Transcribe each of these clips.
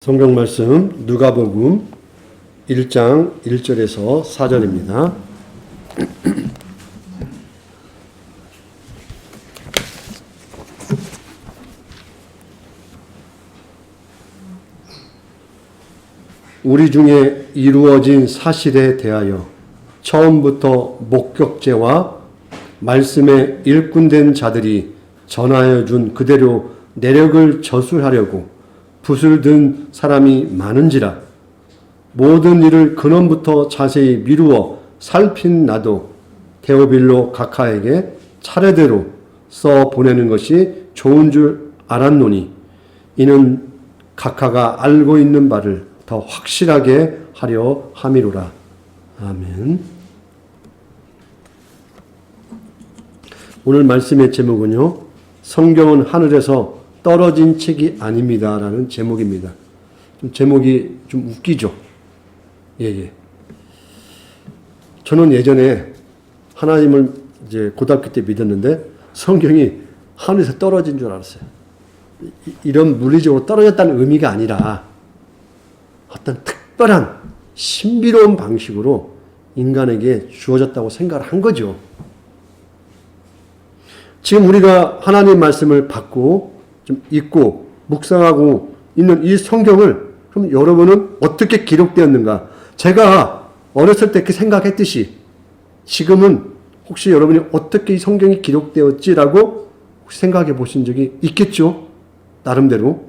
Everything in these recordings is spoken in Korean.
성경 말씀 누가복음 1장 1절에서 4절입니다. 우리 중에 이루어진 사실에 대하여 처음부터 목격제와 말씀에 일꾼된 자들이 전하여 준 그대로 내력을 저술하려고 붓을 든 사람이 많은지라 모든 일을 근원부터 자세히 미루어 살핀 나도 데오빌로 각하에게 차례대로 써 보내는 것이 좋은 줄 알았노니 이는 각하가 알고 있는 바를 더 확실하게 하려 함이로라. 아멘. 오늘 말씀의 제목은요, 성경은 하늘에서 떨어진 책이 아닙니다 라는 제목입니다. 제목이 좀 웃기죠? 예. 저는 예전에 하나님을 이제 고등학교 때 믿었는데 성경이 하늘에서 떨어진 줄 알았어요. 이런 물리적으로 떨어졌다는 의미가 아니라 어떤 특별한 신비로운 방식으로 인간에게 주어졌다고 생각을 한 거죠. 지금 우리가 하나님 말씀을 받고 좀 읽고 묵상하고 있는 이 성경을 그럼 여러분은 어떻게 기록되었는가? 제가 어렸을 때 그렇게 생각했듯이 지금은 혹시 여러분이 어떻게 이 성경이 기록되었지라고 혹시 생각해 보신 적이 있겠죠? 나름대로.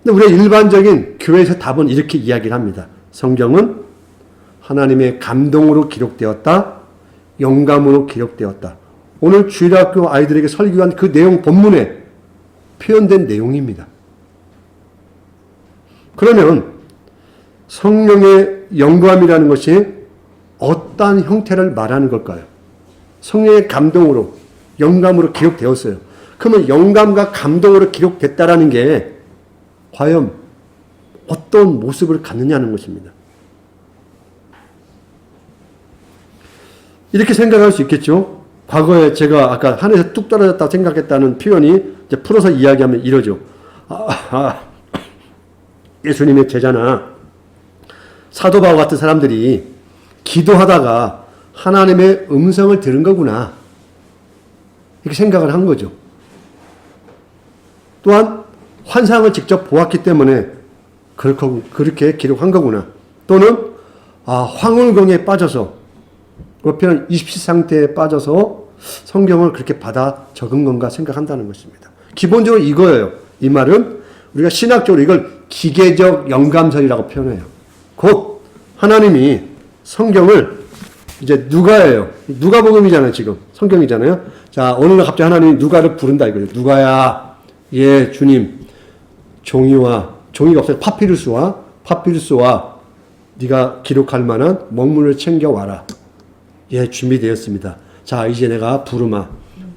근데 우리가 일반적인 교회에서 답은 이렇게 이야기를 합니다. 성경은 하나님의 감동으로 기록되었다. 영감으로 기록되었다. 오늘 주일학교 아이들에게 설교한 그 내용 본문에 표현된 내용입니다. 그러면 성령의 영감이라는 것이 어떠한 형태를 말하는 걸까요? 성령의 감동으로, 영감으로 기록되었어요. 그러면 영감과 감동으로 기록됐다라는 게 과연 어떤 모습을 갖느냐는 것입니다. 이렇게 생각할 수 있겠죠? 과거에 제가 아까 하늘에서 뚝 떨어졌다 생각했다는 표현이 이제 풀어서 이야기하면 이러죠. 예수님의 제자나 사도 바울 같은 사람들이 기도하다가 하나님의 음성을 들은 거구나. 이렇게 생각을 한 거죠. 또한 환상을 직접 보았기 때문에 그렇게 기록한 거구나. 또는 황홀경에 빠져서 그편 이십시 상태에 빠져서 성경을 그렇게 받아 적은 건가 생각한다는 것입니다. 기본적으로 이거예요. 이 말은 우리가 신학적으로 이걸 기계적 영감설이라고 표현해요. 곧 하나님이 성경을 이제 누가예요. 누가복음이잖아요. 지금 성경이잖아요. 자, 어느 날 갑자기 하나님이 누가를 부른다 이거죠. 누가야, 예 주님, 종이가 없어요. 파피루스와 네가 기록할 만한 먹물을 챙겨와라. 예, 준비되었습니다. 자, 이제 내가 부르마.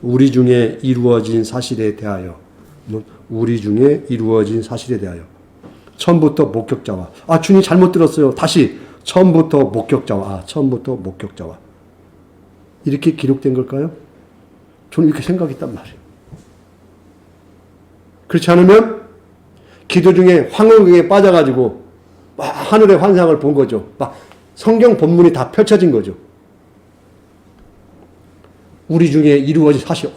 우리 중에 이루어진 사실에 대하여. 처음부터 목격자와. 주님 잘못 들었어요. 다시. 처음부터 목격자와. 이렇게 기록된 걸까요? 저는 이렇게 생각했단 말이에요. 그렇지 않으면 기도 중에 황홀경에 빠져가지고 하늘의 환상을 본 거죠. 성경 본문이 다 펼쳐진 거죠. 우리 중에 이루어진 사실,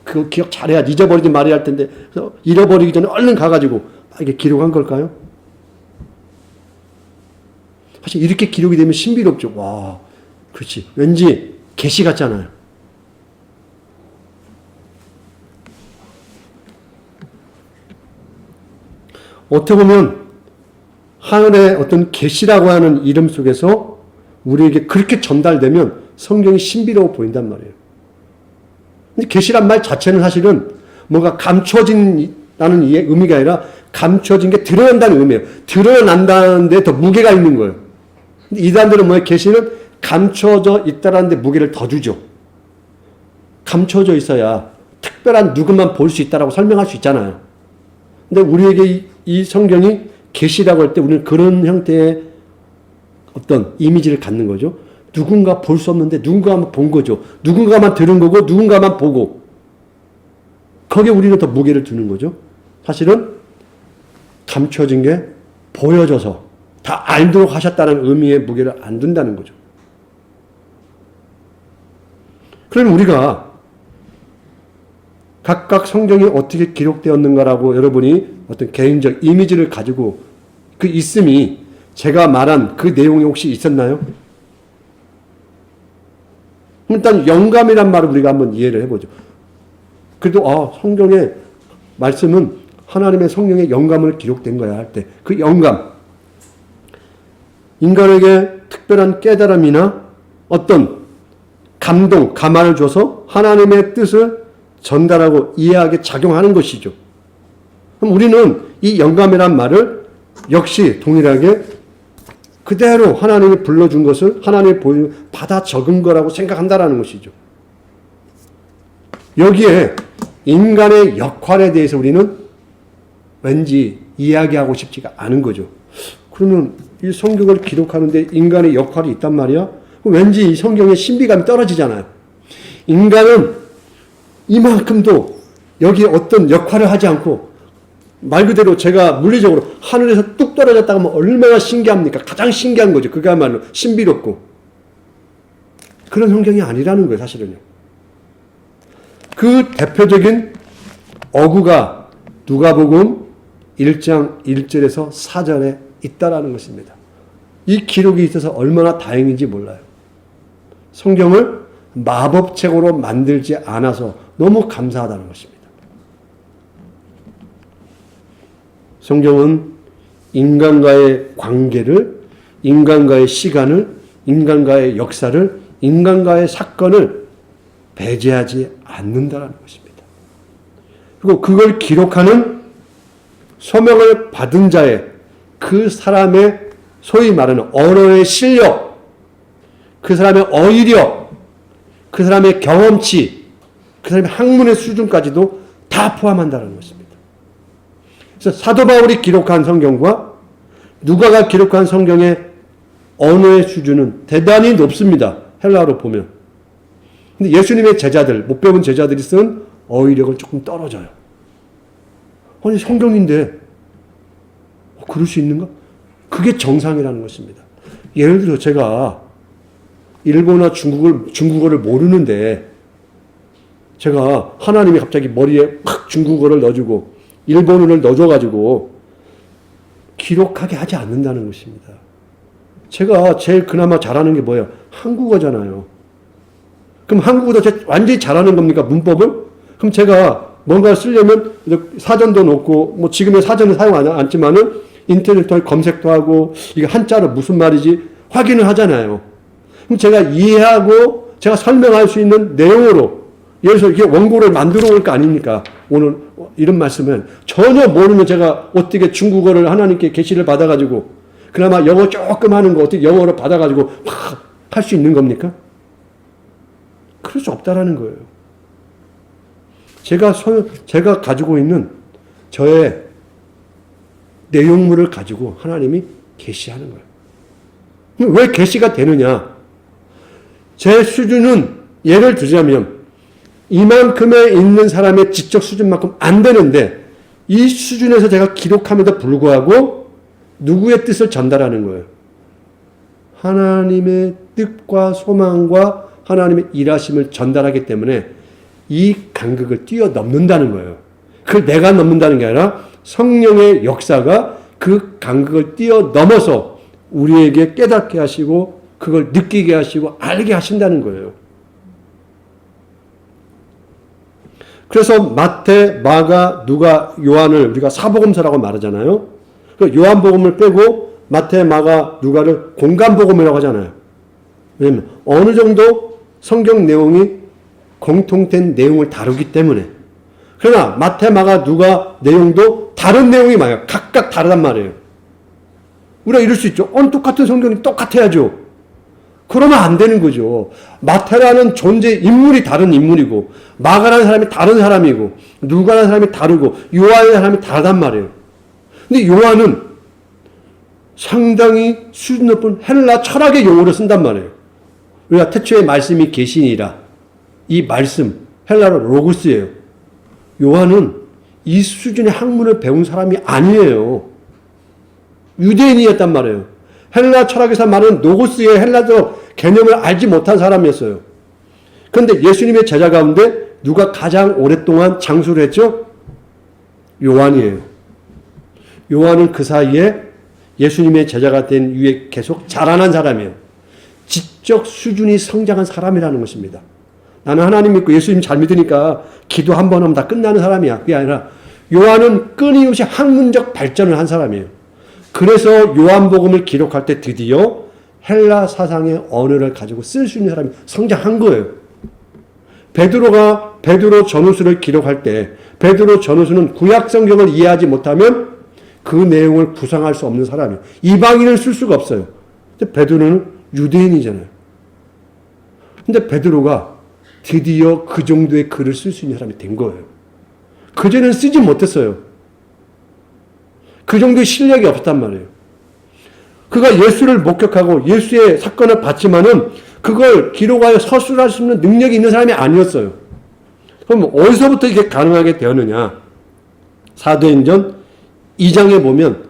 그거 기억 잘해야지. 잊어버리지 말아야 할 텐데, 그래서 잃어버리기 전에 얼른 가가지고, 이게 기록한 걸까요? 사실 이렇게 기록이 되면 신비롭죠. 와, 그렇지. 왠지 계시 같잖아요. 어떻게 보면, 하늘의 어떤 계시라고 하는 이름 속에서 우리에게 그렇게 전달되면 성경이 신비로워 보인단 말이에요. 계시란 말 자체는 사실은 뭔가 감춰진다는 의미가 아니라 감춰진 게 드러난다는 의미예요. 드러난다는 데 더 무게가 있는 거예요. 근데 이단들은 뭐예요? 계시는 감춰져 있다는 데 무게를 더 주죠. 감춰져 있어야 특별한 누구만 볼 수 있다라고 설명할 수 있잖아요. 근데 우리에게 이 성경이 계시라고 할 때 우리는 그런 형태의 어떤 이미지를 갖는 거죠. 누군가 볼 수 없는데 누군가만 본 거죠. 누군가만 들은 거고 누군가만 보고 거기에 우리는 더 무게를 두는 거죠. 사실은 감춰진 게 보여져서 다 알도록 하셨다는 의미의 무게를 안 둔다는 거죠. 그러면 우리가 각각 성경이 어떻게 기록되었는가라고 여러분이 어떤 개인적 이미지를 가지고 그 있음이 제가 말한 그 내용이 혹시 있었나요? 일단 영감이란 말을 우리가 한번 이해를 해보죠. 그래도 성경의 말씀은 하나님의 성령의 영감을 기록된 거야 할 때 그 영감, 인간에게 특별한 깨달음이나 어떤 감동, 감화를 줘서 하나님의 뜻을 전달하고 이해하게 작용하는 것이죠. 그럼 우리는 이 영감이란 말을 역시 동일하게 그대로 하나님이 불러준 것을 하나님이 받아 적은 거라고 생각한다라는 것이죠. 여기에 인간의 역할에 대해서 우리는 왠지 이야기하고 싶지가 않은 거죠. 그러면 이 성경을 기록하는데 인간의 역할이 있단 말이야? 왠지 이 성경의 신비감이 떨어지잖아요. 인간은 이만큼도 여기에 어떤 역할을 하지 않고 말 그대로 제가 물리적으로 하늘에서 뚝 떨어졌다가 하면 얼마나 신기합니까? 가장 신기한 거죠. 그게야말로 신비롭고. 그런 성경이 아니라는 거예요, 사실은요. 그 대표적인 어구가 누가복음 1장 1절에서 4절에 있다라는 것입니다. 이 기록이 있어서 얼마나 다행인지 몰라요. 성경을 마법책으로 만들지 않아서 너무 감사하다는 것입니다. 성경은 인간과의 관계를, 인간과의 시간을, 인간과의 역사를, 인간과의 사건을 배제하지 않는다는 것입니다. 그리고 그걸 기록하는 소명을 받은 자의 그 사람의 소위 말하는 언어의 실력, 그 사람의 어휘력, 그 사람의 경험치, 그 사람의 학문의 수준까지도 다 포함한다는 것입니다. 그래서 사도 바울이 기록한 성경과 누가가 기록한 성경의 언어의 수준은 대단히 높습니다. 헬라어로 보면. 근데 예수님의 제자들, 못 배운 제자들이 쓴 어휘력은 조금 떨어져요. 아니 성경인데 그럴 수 있는가? 그게 정상이라는 것입니다. 예를 들어 제가 일본어나 중국어를 모르는데 제가 하나님이 갑자기 머리에 팍 중국어를 넣어주고 일본어를 넣어줘가지고 기록하게 하지 않는다는 것입니다. 제가 제일 그나마 잘하는 게 뭐예요? 한국어잖아요. 그럼 한국어도 완전히 잘하는 겁니까? 문법을? 그럼 제가 뭔가 쓰려면 사전도 놓고 뭐 지금의 사전을 사용하지 않지만은 인터넷 통해 검색도 하고 이게 한자로 무슨 말이지 확인을 하잖아요. 그럼 제가 이해하고 제가 설명할 수 있는 내용으로 예를 들어서 이게 원고를 만들어 올 거 아닙니까? 오늘 이런 말씀은 전혀 모르면 제가 어떻게 중국어를 하나님께 계시를 받아가지고 그나마 영어 조금 하는 거 어떻게 영어로 받아가지고 막 할 수 있는 겁니까? 그럴 수 없다라는 거예요. 제가 가지고 있는 저의 내용물을 가지고 하나님이 계시하는 거예요. 왜 계시가 되느냐? 제 수준은 예를 들자면 이만큼에 있는 사람의 지적 수준만큼 안 되는데 이 수준에서 제가 기록함에도 불구하고 누구의 뜻을 전달하는 거예요? 하나님의 뜻과 소망과 하나님의 일하심을 전달하기 때문에 이 간극을 뛰어넘는다는 거예요. 그걸 내가 넘는다는 게 아니라 성령의 역사가 그 간극을 뛰어넘어서 우리에게 깨닫게 하시고 그걸 느끼게 하시고 알게 하신다는 거예요. 그래서 마태, 마가, 누가, 요한을 우리가 사복음서라고 말하잖아요. 요한복음을 빼고 마태, 마가, 누가를 공간복음이라고 하잖아요. 왜냐하면 어느 정도 성경 내용이 공통된 내용을 다루기 때문에. 그러나 마태, 마가, 누가 내용도 다른 내용이 많아요. 각각 다르단 말이에요. 우리가 이럴 수 있죠. 똑같은 성경이 똑같아야죠. 그러면 안 되는 거죠. 마태라는 존재 인물이 다른 인물이고 마가라는 사람이 다른 사람이고 누가라는 사람이 다르고 요한이라는 사람이 다르단 말이에요. 근데 요한은 상당히 수준 높은 헬라 철학의 용어를 쓴단 말이에요. 우리가 태초에 말씀이 계시니라. 이 말씀 헬라로 로고스예요. 요한은 이 수준의 학문을 배운 사람이 아니에요. 유대인이었단 말이에요. 헬라 철학에서 말하는 노고스의 헬라어 개념을 알지 못한 사람이었어요. 그런데 예수님의 제자 가운데 누가 가장 오랫동안 장수를 했죠? 요한이에요. 요한은 그 사이에 예수님의 제자가 된 이후에 계속 자라난 사람이에요. 지적 수준이 성장한 사람이라는 것입니다. 나는 하나님 믿고 예수님 잘 믿으니까 기도 한 번 하면 다 끝나는 사람이야. 그게 아니라 요한은 끊임없이 학문적 발전을 한 사람이에요. 그래서 요한복음을 기록할 때 드디어 헬라 사상의 언어를 가지고 쓸 수 있는 사람이 성장한 거예요. 베드로 전후서를 기록할 때 베드로 전후서는 구약 성경을 이해하지 못하면 그 내용을 구상할 수 없는 사람이에요. 이방인을 쓸 수가 없어요. 근데 베드로는 유대인이잖아요. 근데 베드로가 드디어 그 정도의 글을 쓸 수 있는 사람이 된 거예요. 그전에는 쓰지 못했어요. 그 정도의 실력이 없었단 말이에요. 그가 예수를 목격하고 예수의 사건을 봤지만은 그걸 기록하여 서술할 수 있는 능력이 있는 사람이 아니었어요. 그럼 어디서부터 이게 가능하게 되었느냐? 사도행전 2장에 보면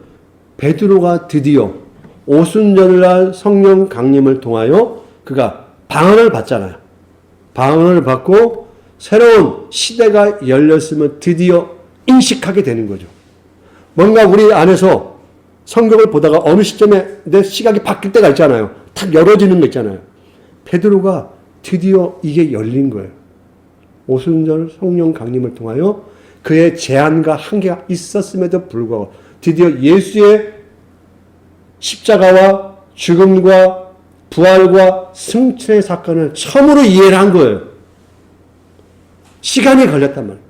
베드로가 드디어 오순절날 성령 강림을 통하여 그가 방언을 받잖아요. 방언을 받고 새로운 시대가 열렸으면 드디어 인식하게 되는 거죠. 뭔가 우리 안에서 성경을 보다가 어느 시점에 내 시각이 바뀔 때가 있잖아요. 탁 열어지는 거 있잖아요. 베드로가 드디어 이게 열린 거예요. 오순절 성령 강림을 통하여 그의 제한과 한계가 있었음에도 불구하고 드디어 예수의 십자가와 죽음과 부활과 승천의 사건을 처음으로 이해를 한 거예요. 시간이 걸렸단 말이에요.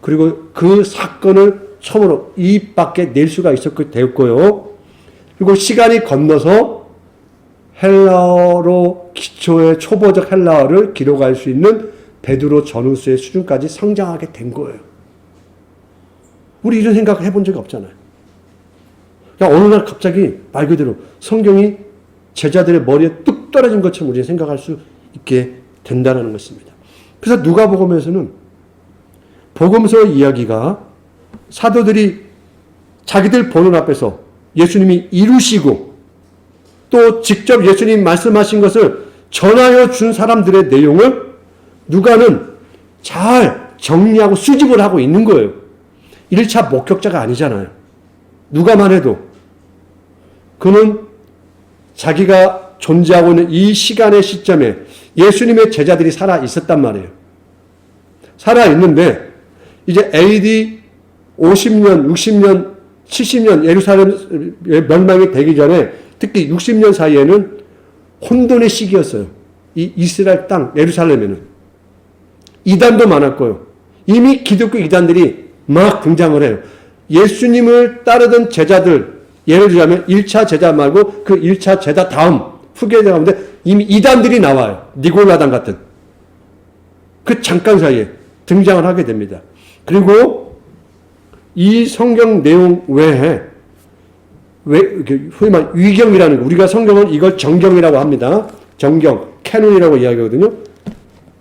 그리고 그 사건을 처음으로 입 밖에 낼 수가 되었고요. 그리고 시간이 건너서 헬라어로 기초의 초보적 헬라어를 기록할 수 있는 베드로 전후서의 수준까지 성장하게 된 거예요. 우리 이런 생각을 해본 적이 없잖아요. 그냥 어느 날 갑자기 말 그대로 성경이 제자들의 머리에 뚝 떨어진 것처럼 우리가 생각할 수 있게 된다는 것입니다. 그래서 누가복음에서는 복음서 이야기가 사도들이 자기들 보는 앞에서 예수님이 이루시고 또 직접 예수님 말씀하신 것을 전하여 준 사람들의 내용을 누가는 잘 정리하고 수집을 하고 있는 거예요. 1차 목격자가 아니잖아요. 누가만 해도 그는 자기가 존재하고 있는 이 시간의 시점에 예수님의 제자들이 살아 있었단 말이에요. 살아 있는데 이제 AD 50년, 60년, 70년 예루살렘 멸망이 되기 전에 특히 60년 사이에는 혼돈의 시기였어요. 이 이스라엘 땅 예루살렘에는 이단도 많았고요. 이미 기독교 이단들이 막 등장을 해요. 예수님을 따르던 제자들, 예를 들자면 1차 제자 말고 그 1차 제자 다음 후계자 가운데 이미 이단들이 나와요. 니골라당 같은. 그 잠깐 사이에 등장을 하게 됩니다. 그리고 이 성경 내용 외에 소위 말 위경이라는 거, 우리가 성경은 이걸 정경이라고 합니다. 정경, 캐논이라고 이야기하거든요.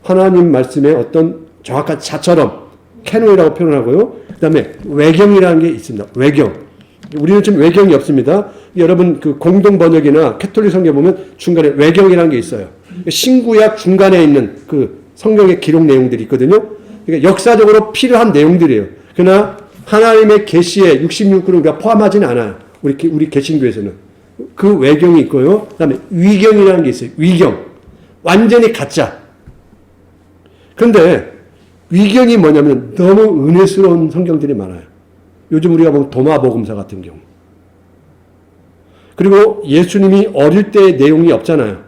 하나님 말씀의 어떤 정확한 자처럼 캐논이라고 표현하고요. 그 다음에 외경이라는 게 있습니다. 외경. 우리는 지금 외경이 없습니다. 여러분 그 공동 번역이나 캐톨릭 성경 보면 중간에 외경이라는 게 있어요. 신구약 중간에 있는 그 성경의 기록 내용들이 있거든요. 그러니까 역사적으로 필요한 내용들이에요. 그러나 하나님의 계시에 66그를 우리가 포함하지는 않아요. 우리 개신교에서는. 그 외경이 있고요. 그 다음에 위경이라는 게 있어요. 위경. 완전히 가짜. 그런데 위경이 뭐냐면 너무 은혜스러운 성경들이 많아요. 요즘 우리가 보면 도마복음서 같은 경우. 그리고 예수님이 어릴 때의 내용이 없잖아요.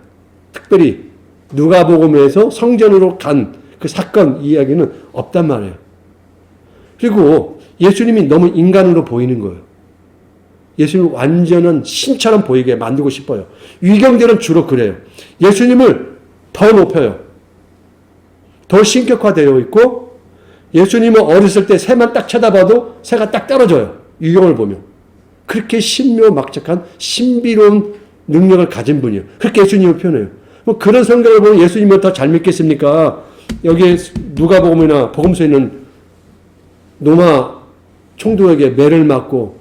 특별히 누가복음에서 성전으로 간 그 사건 이야기는 없단 말이에요. 그리고 예수님이 너무 인간으로 보이는 거예요. 예수님을 완전한 신처럼 보이게 만들고 싶어요. 위경들은 주로 그래요. 예수님을 더 높여요. 더 신격화되어 있고 예수님은 어렸을 때 새만 딱 쳐다봐도 새가 딱 떨어져요. 위경을 보면. 그렇게 신묘막측한 신비로운 능력을 가진 분이에요. 그렇게 예수님을 표현해요. 뭐 그런 성경을 보면 예수님을 더 잘 믿겠습니까? 여기에 누가복음이나 복음서에 있는 노마 총독에게 매를 맞고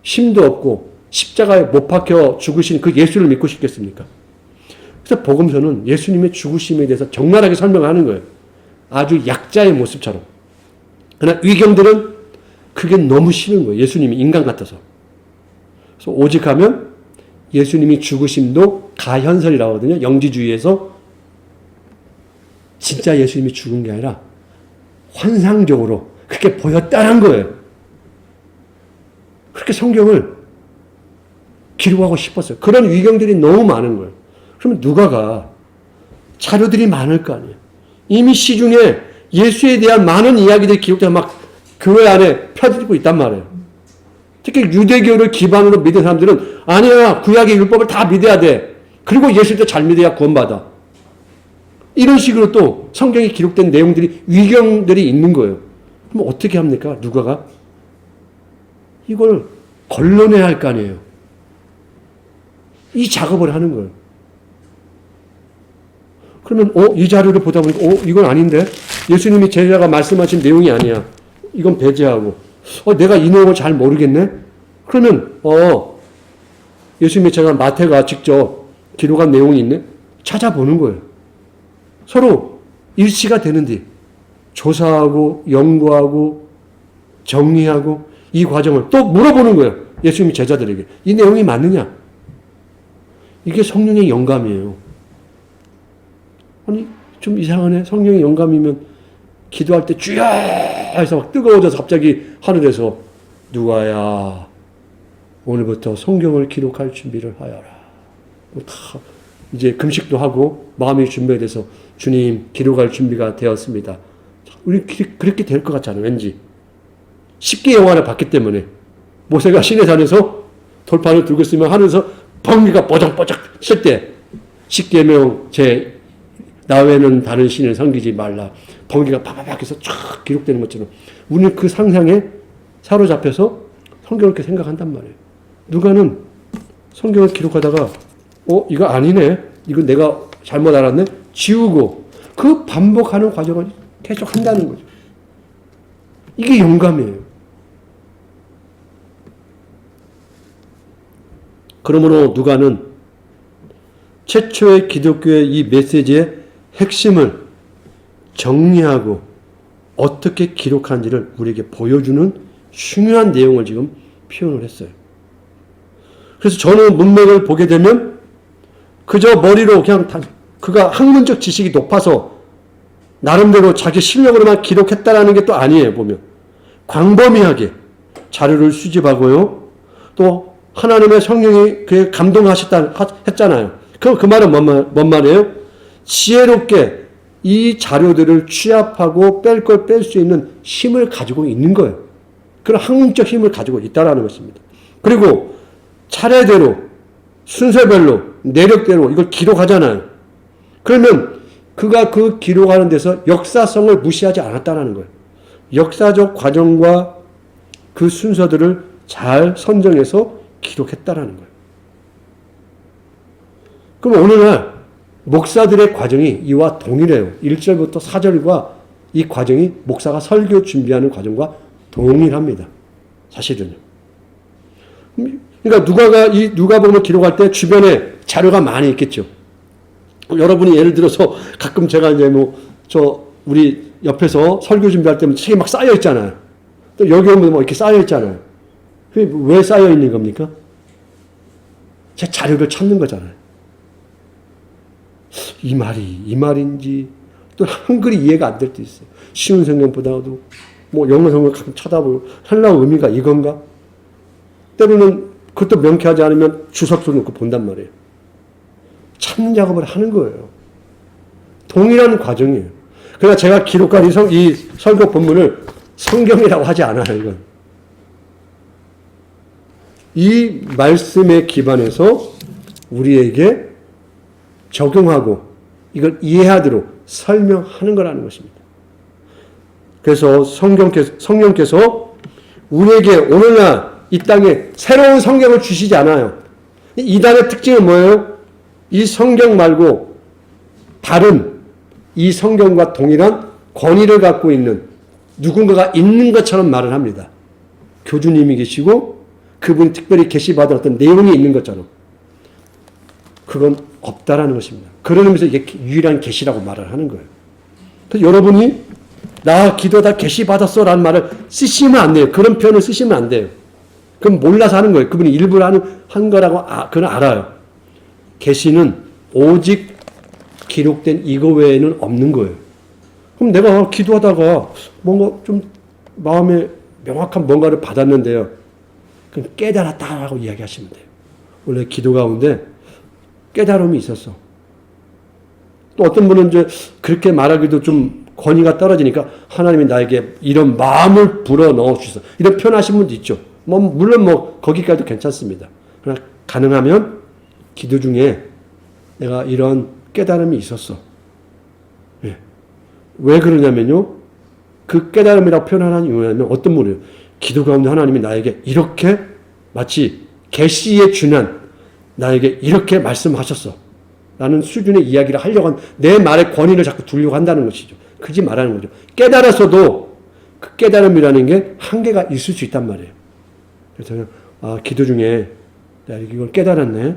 힘도 없고 십자가에 못 박혀 죽으신 그 예수를 믿고 싶겠습니까? 그래서 복음서는 예수님의 죽으심에 대해서 적나라하게 설명하는 거예요. 아주 약자의 모습처럼. 그러나 위경들은 그게 너무 싫은 거예요. 예수님이 인간 같아서. 그래서 오직 하면 예수님이 죽으심도 가현설이라고 하거든요. 영지주의에서 진짜 예수님이 죽은 게 아니라 환상적으로 그렇게 보였다는 거예요. 그렇게 성경을 기록하고 싶었어요. 그런 위경들이 너무 많은 거예요. 그러면 누가가 자료들이 많을 거 아니에요. 이미 시중에 예수에 대한 많은 이야기들이 기록돼서 막 교회 안에 펴지고 있단 말이에요. 특히 유대교를 기반으로 믿은 사람들은 아니야, 구약의 율법을 다 믿어야 돼. 그리고 예수도 잘 믿어야 구원받아. 이런 식으로 또 성경에 기록된 내용들이 위경들이 있는 거예요. 그럼 어떻게 합니까? 누가가? 이걸 걸러내야 할 거 아니에요. 이 작업을 하는 거예요. 그러면 이 자료를 보다 보니까 이건 아닌데? 예수님이 제자가 말씀하신 내용이 아니야. 이건 배제하고 내가 이 내용을 잘 모르겠네? 그러면 예수님의 제자 마태가 직접 기록한 내용이 있네? 찾아보는 거예요. 서로 일치가 되는지 조사하고 연구하고 정리하고 이 과정을 또 물어보는 거예요. 예수님이 제자들에게. 이 내용이 맞느냐? 이게 성령의 영감이에요. 아니 좀 이상하네. 성령의 영감이면 기도할 때 주여 해서 막 뜨거워져서 갑자기 하늘에서 누가야 오늘부터 성경을 기록할 준비를 하여라. 다 이제 금식도 하고 마음이 준비돼서 주님 기록할 준비가 되었습니다. 우리 그렇게 될 것 같잖아요. 왠지. 쉽게 영화를 봤기 때문에 모세가 시내산에서 돌판을 들고 있으면 하늘에서 번개가 뽀짝뽀짝 칠 때 십계명 나 외에는 다른 신을 섬기지 말라. 번개가 바바박 해서 쫙 기록되는 것처럼 우리는 그 상상에 사로잡혀서 성경을 이렇게 생각한단 말이에요. 누가는 성경을 기록하다가 이거 아니네. 이거 내가 잘못 알았네. 지우고 그 반복하는 과정을 계속 한다는 거죠. 이게 영감이에요. 그러므로 누가는 최초의 기독교의 이 메시지의 핵심을 정리하고 어떻게 기록한지를 우리에게 보여주는 중요한 내용을 지금 표현을 했어요. 그래서 저는 문맥을 보게 되면 그저 머리로 그냥 그가 학문적 지식이 높아서 나름대로 자기 실력으로만 기록했다라는 게 또 아니에요. 보면 광범위하게 자료를 수집하고요. 또 하나님의 성령이 그에 감동하셨다 했잖아요. 그 말은 뭔 말이에요? 지혜롭게 이 자료들을 취합하고 뺄 걸 뺄 수 있는 힘을 가지고 있는 거예요. 그런 학문적 힘을 가지고 있다라는 것입니다. 그리고 차례대로 순서별로 내력대로 이걸 기록하잖아요. 그러면 그가 그 기록하는 데서 역사성을 무시하지 않았다는 거예요. 역사적 과정과 그 순서들을 잘 선정해서 기록했다라는 거예요. 그럼 오늘날 목사들의 과정이 이와 동일해요. 1절부터 4절과 이 과정이 목사가 설교 준비하는 과정과 동일합니다. 사실은요. 그러니까 이 누가복음을 기록할 때 주변에 자료가 많이 있겠죠. 여러분이 예를 들어서 가끔 제가 이제 우리 옆에서 설교 준비할 때면 책이 막 쌓여 있잖아요. 또 여기 오면 이렇게 쌓여 있잖아요. 그게 왜 쌓여 있는 겁니까? 제 자료를 찾는 거잖아요. 이 말인지 또 한글이 이해가 안 될 때 있어요. 쉬운 성경보다도 영어 성경 가끔 쳐다보고 하려고 의미가 이건가? 때로는 그것도 명쾌하지 않으면 주석도 놓고 본단 말이에요. 찾는 작업을 하는 거예요. 동일한 과정이에요. 그러나 제가 기록한 이 설교 본문을 성경이라고 하지 않아요. 이건. 이 말씀에 기반해서 우리에게 적용하고 이걸 이해하도록 설명하는 거라는 것입니다. 그래서 성령께서 우리에게 오늘날 이 땅에 새로운 성경을 주시지 않아요. 이단의 특징은 뭐예요? 이 성경 말고 다른 이 성경과 동일한 권위를 갖고 있는 누군가가 있는 것처럼 말을 합니다. 교주님이 계시고 그분이 특별히 계시받은 어떤 내용이 있는 것처럼 그건 없다라는 것입니다. 그런 의미에서 이게 유일한 계시라고 말을 하는 거예요. 그래서 여러분이 나 기도하다 계시받았어 라는 말을 쓰시면 안 돼요. 그런 표현을 쓰시면 안 돼요. 그럼 몰라서 하는 거예요. 그분이 일부러 한 거라고 그건 알아요. 계시는 오직 기록된 이거 외에는 없는 거예요. 그럼 내가 기도하다가 뭔가 좀 마음에 명확한 뭔가를 받았는데요. 그럼 깨달았다라고 이야기하시면 돼요. 원래 기도 가운데 깨달음이 있었어. 또 어떤 분은 이제 그렇게 말하기도 좀 권위가 떨어지니까 하나님이 나에게 이런 마음을 불어 넣어 주셔서 이런 표현하신 분도 있죠. 물론 거기까지도 괜찮습니다. 그러나 가능하면 기도 중에 내가 이런 깨달음이 있었어. 예. 왜 그러냐면요. 그 깨달음이라고 표현하는 이유는 어떤 분이에요? 기도 가운데 하나님이 나에게 이렇게 마치 계시에 준한 나에게 이렇게 말씀하셨어. 라는 수준의 이야기를 하려고 내 말의 권위를 자꾸 두려고 한다는 것이죠. 그지 말하는 거죠. 깨달아서도 그 깨달음이라는 게 한계가 있을 수 있단 말이에요. 그래서 기도 중에 내가 이걸 깨달았네.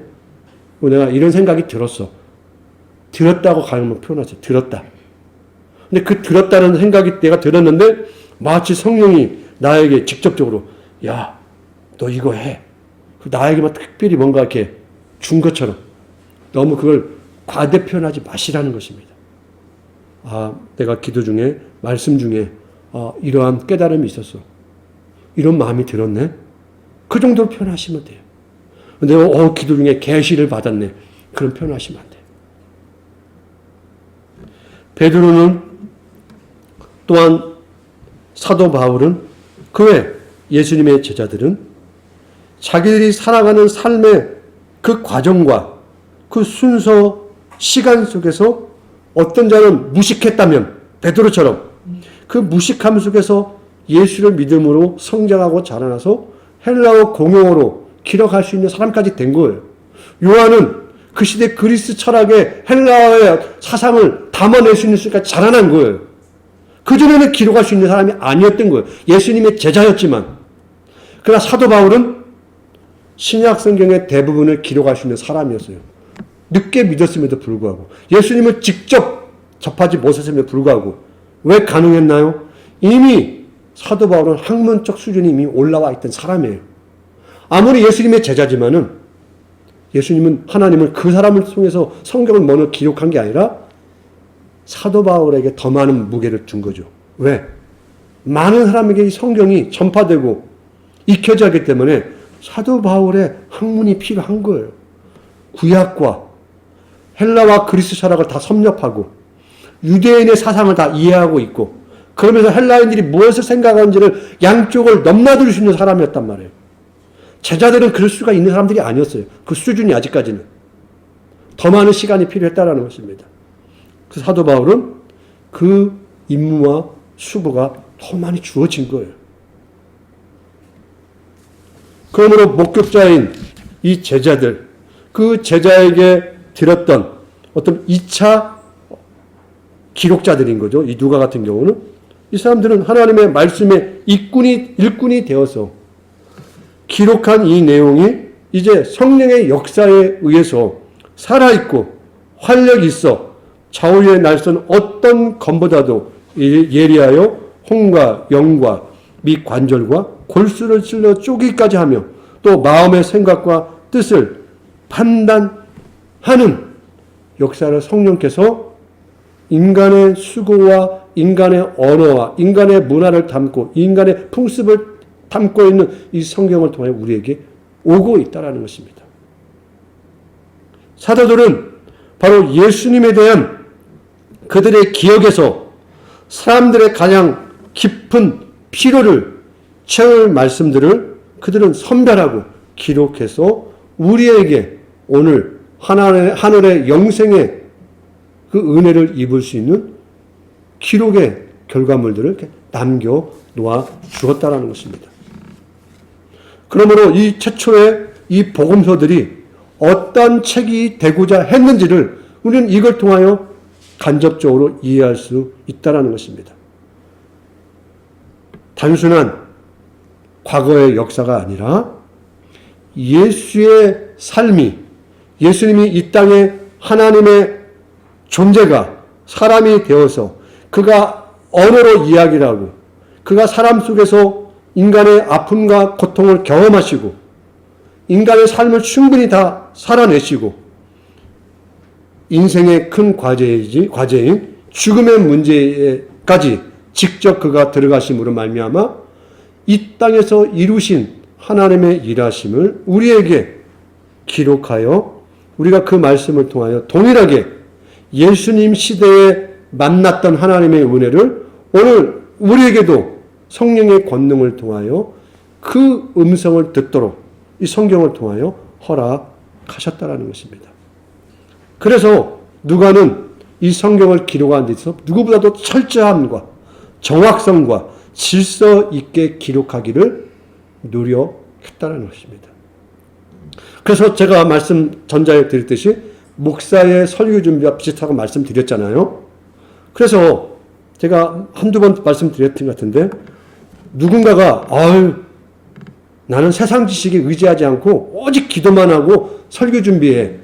내가 이런 생각이 들었어. 들었다고 가능하면 표현하세요. 들었다. 근데 그 들었다는 생각이 내가 들었는데 마치 성령이 나에게 직접적으로 야, 너 이거 해. 나에게만 특별히 뭔가 이렇게 준 것처럼 너무 그걸 과대 표현하지 마시라는 것입니다. 내가 기도 중에 말씀 중에 이러한 깨달음이 있었어. 이런 마음이 들었네. 그 정도로 표현하시면 돼요. 내가 기도 중에 계시를 받았네. 그런 표현하시면 안 돼요. 베드로는 또한 사도 바울은 그 외 예수님의 제자들은 자기들이 살아가는 삶의 그 과정과 그 순서 시간 속에서 어떤 자는 무식했다면 베드로처럼 그 무식함 속에서 예수를 믿음으로 성장하고 자라나서 헬라어 공용어로 기록할 수 있는 사람까지 된 거예요. 요한은 그 시대 그리스 철학의 헬라어의 사상을 담아낼 수 있는 수까지 자라난 거예요. 그전에는 기록할 수 있는 사람이 아니었던 거예요. 예수님의 제자였지만. 그러나 사도 바울은 신약 성경의 대부분을 기록할 수 있는 사람이었어요. 늦게 믿었음에도 불구하고 예수님을 직접 접하지 못했음에도 불구하고 왜 가능했나요? 이미 사도 바울은 학문적 수준이 이미 올라와 있던 사람이에요. 아무리 예수님의 제자지만은 예수님은 하나님은 그 사람을 통해서 성경을 먼저 기록한 게 아니라 사도 바울에게 더 많은 무게를 준 거죠. 왜? 많은 사람에게 이 성경이 전파되고 익혀져 있기 때문에 사도 바울의 학문이 필요한 거예요. 구약과 헬라와 그리스 철학을 다 섭렵하고 유대인의 사상을 다 이해하고 있고 그러면서 헬라인들이 무엇을 생각하는지를 양쪽을 넘나들 수 있는 사람이었단 말이에요. 제자들은 그럴 수가 있는 사람들이 아니었어요. 그 수준이 아직까지는. 더 많은 시간이 필요했다라는 것입니다. 그래서 사도 바울은 그 임무와 수고가 더 많이 주어진 거예요. 그러므로 목격자인 이 제자들, 그 제자에게 들었던 어떤 2차 기록자들인 거죠. 이 누가 같은 경우는. 이 사람들은 하나님의 말씀의 일꾼이 되어서 기록한 이 내용이 이제 성령의 역사에 의해서 살아있고 활력이 있어 좌우의 날선 어떤 검보다도 예리하여 혼과 영과 및 관절과 골수를 찔러 쪼기까지 하며 또 마음의 생각과 뜻을 판단하는 역사를 성령께서 인간의 수고와 인간의 언어와 인간의 문화를 담고 인간의 풍습을 담고 있는 이 성경을 통해 우리에게 오고 있다는 것입니다. 사도들은 바로 예수님에 대한 그들의 기억에서 사람들의 가장 깊은 필요를 채울 말씀들을 그들은 선별하고 기록해서 우리에게 오늘 하늘의 영생의 그 은혜를 입을 수 있는 기록의 결과물들을 이렇게 남겨놓아 주었다는 것입니다. 그러므로 이 최초의 이 복음서들이 어떤 책이 되고자 했는지를 우리는 이걸 통하여 간접적으로 이해할 수 있다는 것입니다. 단순한 과거의 역사가 아니라 예수의 삶이, 예수님이 이 땅에 하나님의 존재가 사람이 되어서 그가 언어로 이야기를 하고 그가 사람 속에서 인간의 아픔과 고통을 경험하시고 인간의 삶을 충분히 다 살아내시고 인생의 큰 과제인 죽음의 문제까지 직접 그가 들어가심으로 말미암아 이 땅에서 이루신 하나님의 일하심을 우리에게 기록하여 우리가 그 말씀을 통하여 동일하게 예수님 시대에 만났던 하나님의 은혜를 오늘 우리에게도 성령의 권능을 통하여 그 음성을 듣도록 이 성경을 통하여 허락하셨다라는 것입니다. 그래서 누가는 이 성경을 기록한 데 있어서 누구보다도 철저함과 정확성과 질서 있게 기록하기를 노력했다는 것입니다. 그래서 제가 말씀 전자에 드렸듯이 목사의 설교 준비와 비슷하고 말씀드렸잖아요. 그래서 제가 한두 번 말씀드렸던 것 같은데 누군가가 나는 세상 지식에 의지하지 않고 오직 기도만 하고 설교 준비해.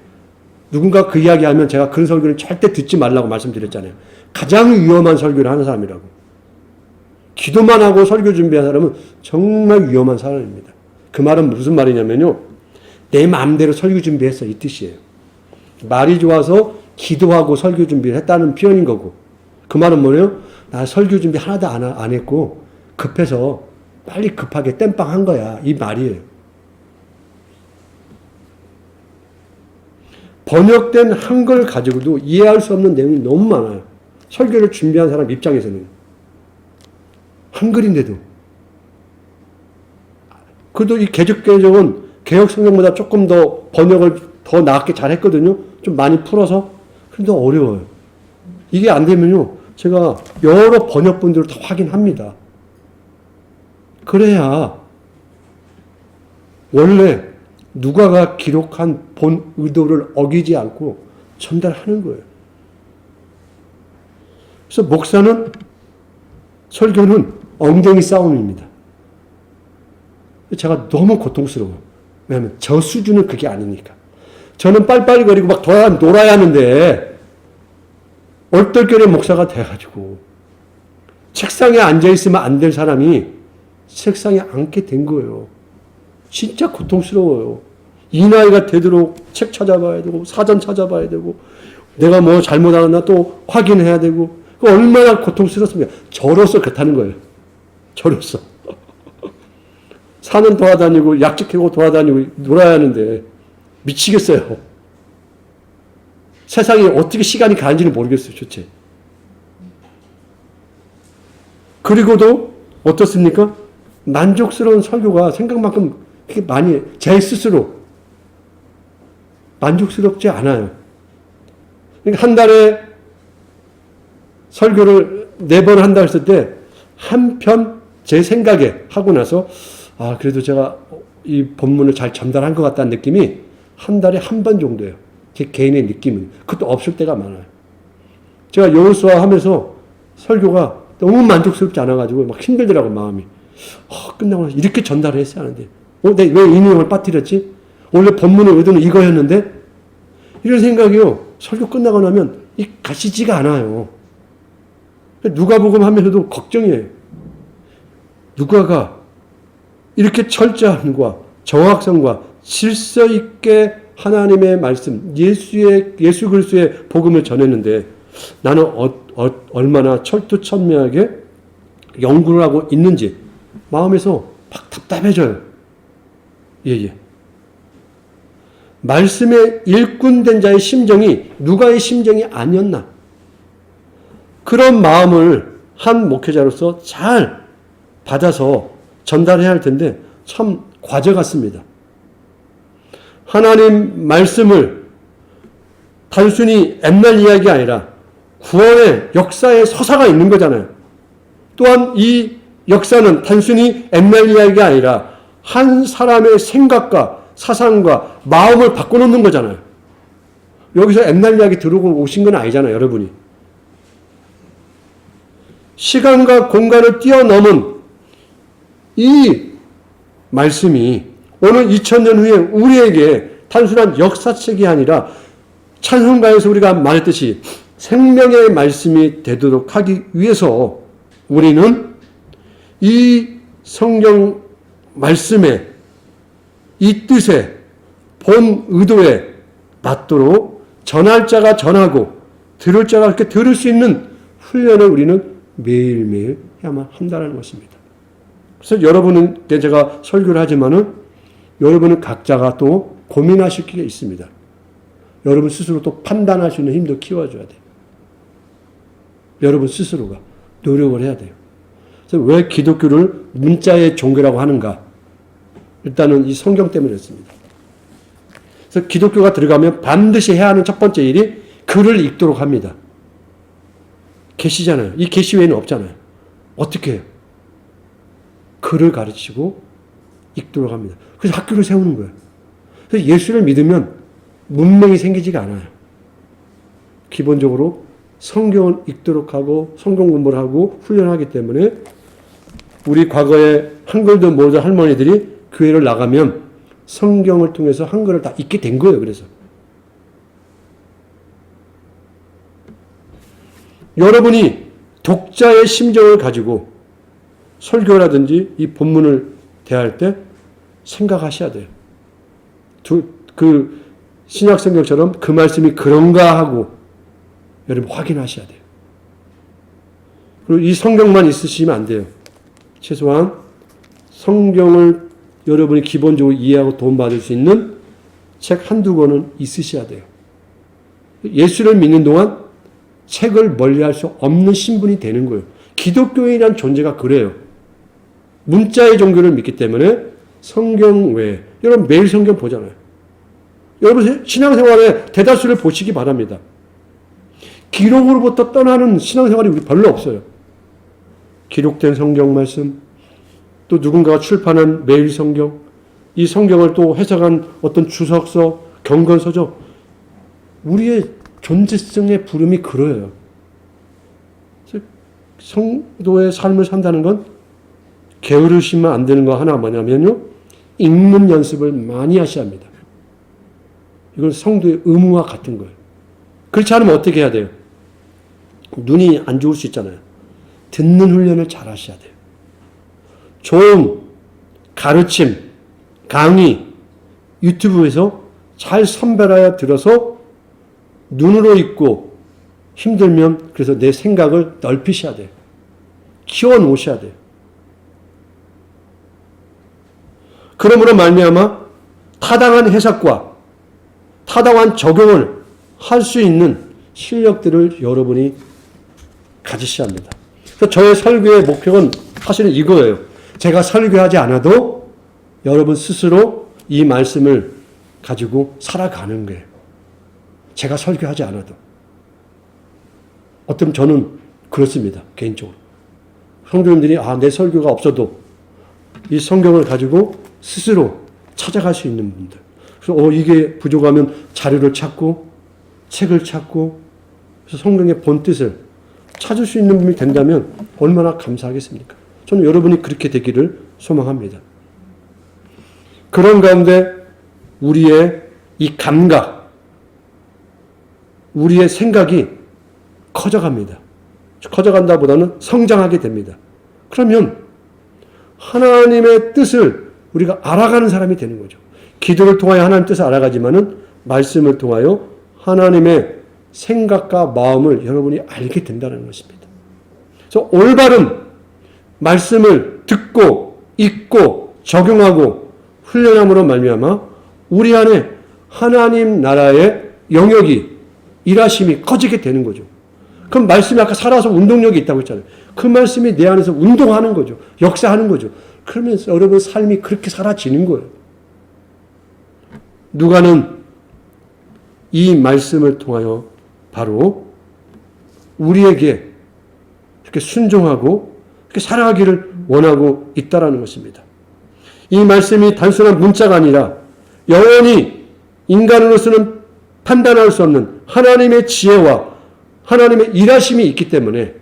누군가 그 이야기하면 제가 그런 설교를 절대 듣지 말라고 말씀드렸잖아요. 가장 위험한 설교를 하는 사람이라고. 기도만 하고 설교 준비하는 사람은 정말 위험한 사람입니다. 그 말은 무슨 말이냐면요. 내 마음대로 설교 준비했어 이 뜻이에요. 말이 좋아서 기도하고 설교 준비를 했다는 표현인 거고 그 말은 뭐예요? 나 설교 준비 하나도 안 했고 급해서 빨리 급하게 땜빵 한 거야. 이 말이에요. 번역된 한글 가지고도 이해할 수 없는 내용이 너무 많아요. 설교를 준비한 사람 입장에서는. 한글인데도. 그래도 이 개혁성경은 개혁성경보다 조금 더 번역을 더 나았게 잘했거든요. 좀 많이 풀어서. 근데 어려워요. 이게 안 되면요. 제가 여러 번역본들을 다 확인합니다. 그래야 원래 누가가 기록한 본 의도를 어기지 않고 전달하는 거예요. 그래서 목사는 설교는 엉덩이 싸움입니다. 제가 너무 고통스러워요. 왜냐하면 저 수준은 그게 아니니까. 저는 빨빨거리고 막 놀아야 하는데 얼떨결에 목사가 돼가지고 책상에 앉아있으면 안 될 사람이 책상에 앉게 된 거예요. 진짜 고통스러워요. 이 나이가 되도록 책 찾아봐야 되고 사전 찾아봐야 되고 내가 뭐 잘못하나 또 확인해야 되고 얼마나 고통스럽습니까? 저로서 그렇다는 거예요. 저로서. 산은 돌아다니고 약지 캐고 돌아다니고 놀아야 하는데 미치겠어요. 세상에 어떻게 시간이 가는지는 모르겠어요. 도대체. 그리고도 어떻습니까? 만족스러운 설교가 생각만큼 그렇게 많이 제 스스로 만족스럽지 않아요. 그러니까 한 달에 설교를 4번 한다 했을 때 한 편 제 생각에 하고 나서 그래도 제가 이 본문을 잘 전달한 것 같다는 느낌이 한 달에 한 번 정도예요. 제 개인의 느낌은. 그것도 없을 때가 많아요. 제가 여호수아 하면서 설교가 너무 만족스럽지 않아가지고 막 힘들더라고 마음이. 끝나고 나서 이렇게 전달을 했어야 하는데 내가 왜 이 내용을 빠뜨렸지? 원래 본문의 의도는 이거였는데? 이런 생각이요. 설교 끝나고 나면 가시지가 않아요. 누가복음 하면서도 걱정이에요. 누가가 이렇게 철저함과 정확성과 질서 있게 하나님의 말씀, 예수 그리스도의 복음을 전했는데 나는 얼마나 철두철미하게 연구를 하고 있는지 마음에서 막 답답해져요. 예. 말씀에 일꾼된 자의 심정이 누가의 심정이 아니었나. 그런 마음을 한 목회자로서 잘 받아서 전달해야 할 텐데 참 과제 같습니다. 하나님 말씀을 단순히 옛날 이야기가 아니라 구원의 역사의 서사가 있는 거잖아요. 또한 이 역사는 단순히 옛날 이야기가 아니라 한 사람의 생각과 사상과 마음을 바꿔놓는 거잖아요. 여기서 옛날 이야기 들으고 오신 건 아니잖아요, 여러분이. 시간과 공간을 뛰어넘은 이 말씀이 오늘 2000년 후에 우리에게 단순한 역사책이 아니라 찬송가에서 우리가 말했듯이 생명의 말씀이 되도록 하기 위해서 우리는 이 성경 말씀에 이 뜻에 본 의도에 맞도록 전할 자가 전하고 들을 자가 그렇게 들을 수 있는 훈련을 우리는 매일매일 해야만 한다는 것입니다. 그래서 여러분한테 제가 설교를 하지만은 여러분은 각자가 또 고민하실 게 있습니다. 여러분 스스로 또 판단할 수 있는 힘도 키워줘야 돼요. 여러분 스스로가 노력을 해야 돼요. 그래서 왜 기독교를 문자의 종교라고 하는가? 일단은 이 성경 때문에 그렇습니다. 그래서 기독교가 들어가면 반드시 해야 하는 첫 번째 일이 글을 읽도록 합니다. 계시잖아요. 이 계시 외에는 없잖아요. 어떻게 해요? 글을 가르치고 읽도록 합니다. 그래서 학교를 세우는 거예요. 그래서 예수를 믿으면 문맹이 생기지가 않아요. 기본적으로 성경을 읽도록 하고 성경 공부를 하고 훈련하기 때문에 우리 과거에 한글도 모르던 할머니들이 교회를 나가면 성경을 통해서 한글을 다 읽게 된 거예요. 그래서 여러분이 독자의 심정을 가지고 설교라든지 이 본문을 대할 때 생각하셔야 돼요. 그 신약 성경처럼 그 말씀이 그런가 하고 여러분 확인하셔야 돼요. 그리고 이 성경만 있으시면 안 돼요. 최소한 성경을 여러분이 기본적으로 이해하고 도움받을 수 있는 책 한두 권은 있으셔야 돼요. 예수를 믿는 동안 책을 멀리할 수 없는 신분이 되는 거예요. 기독교인이란 존재가 그래요. 문자의 종교를 믿기 때문에 성경 외에 여러분 매일 성경 보잖아요. 여러분 신앙생활에 대다수를 보시기 바랍니다. 기록으로부터 떠나는 신앙생활이 우리 별로 없어요. 기록된 성경 말씀, 또 누군가가 출판한 매일 성경, 이 성경을 또 해석한 어떤 주석서, 경건서죠. 우리의 존재성의 부름이 그러해요. 성도의 삶을 산다는 건 게으르시면 안 되는 거 하나 뭐냐면요. 읽는 연습을 많이 하셔야 합니다. 이건 성도의 의무와 같은 거예요. 그렇지 않으면 어떻게 해야 돼요? 눈이 안 좋을 수 있잖아요. 듣는 훈련을 잘 하셔야 돼요. 좋은 가르침, 강의, 유튜브에서 잘 선별하여 들어서 눈으로 읽고 힘들면 그래서 내 생각을 넓히셔야 돼요. 키워놓으셔야 돼요. 그러므로 말미암아 타당한 해석과 타당한 적용을 할 수 있는 실력들을 여러분이 가지셔야 합니다. 그래서 저의 설교의 목표는 사실은 이거예요. 제가 설교하지 않아도 여러분 스스로 이 말씀을 가지고 살아가는 거예요. 제가 설교하지 않아도. 어떤 저는 그렇습니다. 개인적으로. 성도님들이 내 설교가 없어도 이 성경을 가지고 스스로 찾아갈 수 있는 분들. 그래서 이게 부족하면 자료를 찾고 책을 찾고 그래서 성경의 본뜻을 찾을 수 있는 분이 된다면 얼마나 감사하겠습니까? 저는 여러분이 그렇게 되기를 소망합니다. 그런 가운데 우리의 이 감각, 우리의 생각이 커져갑니다. 커져간다보다는 성장하게 됩니다. 그러면 하나님의 뜻을 우리가 알아가는 사람이 되는 거죠. 기도를 통하여 하나님의 뜻을 알아가지만은 말씀을 통하여 하나님의 생각과 마음을 여러분이 알게 된다는 것입니다. 그래서 올바른 말씀을 듣고 읽고 적용하고 훈련함으로 말미암아 우리 안에 하나님 나라의 영역이 일하심이 커지게 되는 거죠. 그럼 말씀이 아까 살아서 운동력이 있다고 했잖아요. 그 말씀이 내 안에서 운동하는 거죠. 역사하는 거죠. 그러면서 여러분 삶이 그렇게 사라지는 거예요. 누가는 이 말씀을 통하여 바로 우리에게 이렇게 순종하고 이렇게 살아가기를 원하고 있다라는 것입니다. 이 말씀이 단순한 문자가 아니라 영원히 인간으로서는 판단할 수 없는 하나님의 지혜와 하나님의 일하심이 있기 때문에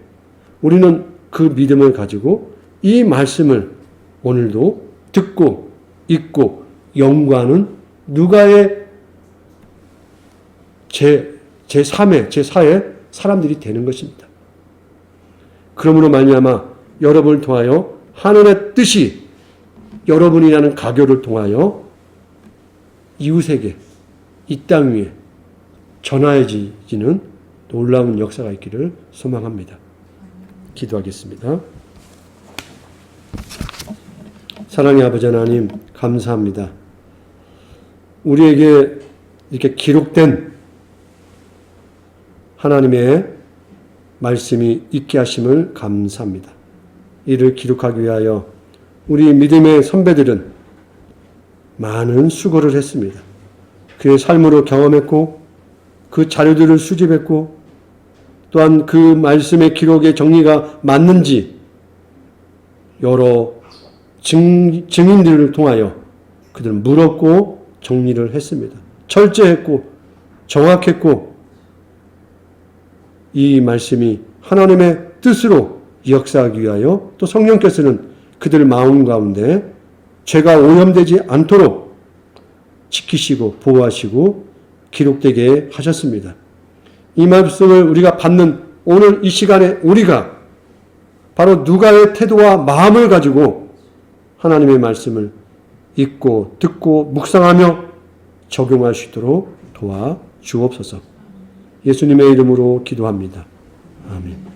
우리는 그 믿음을 가지고 이 말씀을 오늘도 듣고 읽고 영과는 누가의 제3의, 제4의 사람들이 되는 것입니다. 그러므로 말미암아 여러분을 통하여 하늘의 뜻이 여러분이라는 가교를 통하여 이웃에게 이 땅 위에 전하여지는 놀라운 역사가 있기를 소망합니다. 기도하겠습니다. 사랑의 아버지 하나님 감사합니다. 우리에게 이렇게 기록된 하나님의 말씀이 있게 하심을 감사합니다. 이를 기록하기 위하여 우리 믿음의 선배들은 많은 수고를 했습니다. 그의 삶으로 경험했고 그 자료들을 수집했고 또한 그 말씀의 기록의 정리가 맞는지 여러 증인들을 통하여 그들은 물었고 정리를 했습니다. 철저했고 정확했고 이 말씀이 하나님의 뜻으로 역사하기 위하여 또 성령께서는 그들 마음 가운데 죄가 오염되지 않도록 지키시고 보호하시고 기록되게 하셨습니다. 이 말씀을 우리가 받는 오늘 이 시간에 우리가 바로 누가의 태도와 마음을 가지고 하나님의 말씀을 읽고 듣고 묵상하며 적용할 수 있도록 도와 주옵소서. 예수님의 이름으로 기도합니다. 아멘.